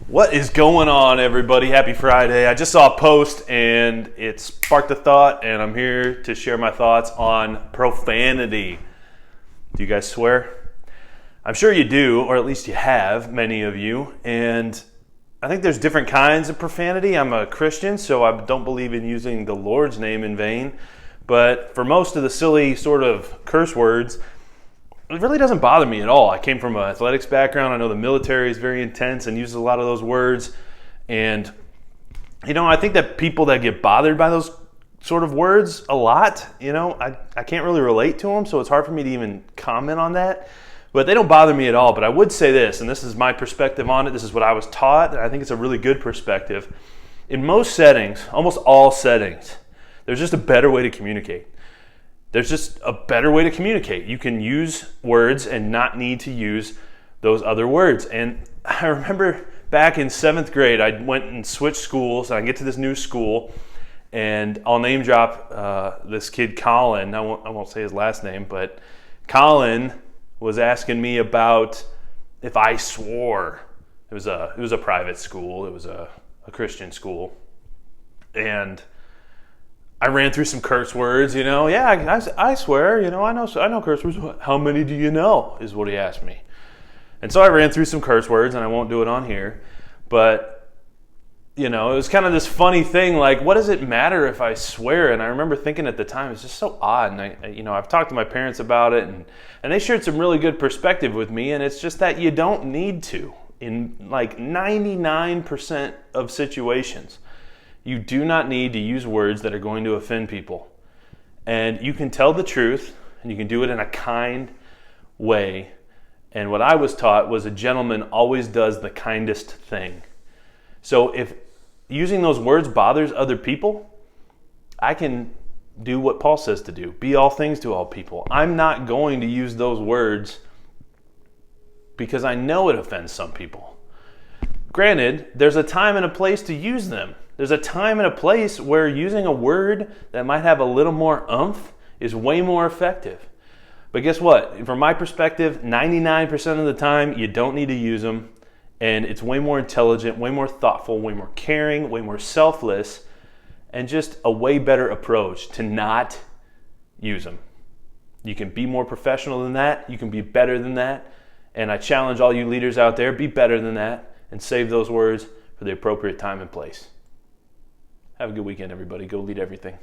What is going on, everybody? Happy Friday. I just saw a post and it sparked a thought, and I'm here to share my thoughts on profanity. Do you guys swear? I'm sure you do, or at least you have, many of you. And I think there's different kinds of profanity. I'm a Christian, so I don't believe in using the Lord's name in vain. But for most of the silly sort of curse words, it really doesn't bother me at all. I came from an athletics background. I know the military is very intense and uses a lot of those words. And, I think that people that get bothered by those sort of words a lot, I can't really relate to them, so it's hard for me to even comment on that. But they don't bother me at all. But I would say this, and this is my perspective on it. This is what I was taught, and I think it's a really good perspective. In most settings, almost all settings, there's just a better way to communicate. There's just a better way to communicate. You can use words and not need to use those other words. And I remember back in 7th grade, I went and switched schools. And I get to this new school, and I'll name drop this kid, Colin. I won't say his last name, but Colin was asking me about if I swore. It was a private school. It was a Christian school. And I ran through some curse words, Yeah, I swear, I know curse words. How many do you know, is what he asked me. And so I ran through some curse words, and I won't do it on here. But, it was kind of this funny thing, like, what does it matter if I swear? And I remember thinking at the time, it's just so odd. And, I've talked to my parents about it, and they shared some really good perspective with me. And it's just that you don't need to in like 99% of situations. You do not need to use words that are going to offend people. And you can tell the truth, and you can do it in a kind way. And what I was taught was a gentleman always does the kindest thing. So if using those words bothers other people, I can do what Paul says to do. Be all things to all people. I'm not going to use those words because I know it offends some people. Granted, there's a time and a place to use them. There's a time and a place where using a word that might have a little more oomph is way more effective. But guess what? From my perspective, 99% of the time, you don't need to use them. And it's way more intelligent, way more thoughtful, way more caring, way more selfless, and just a way better approach to not use them. You can be more professional than that. You can be better than that. And I challenge all you leaders out there, be better than that and save those words for the appropriate time and place. Have a good weekend, everybody. Go lead everything.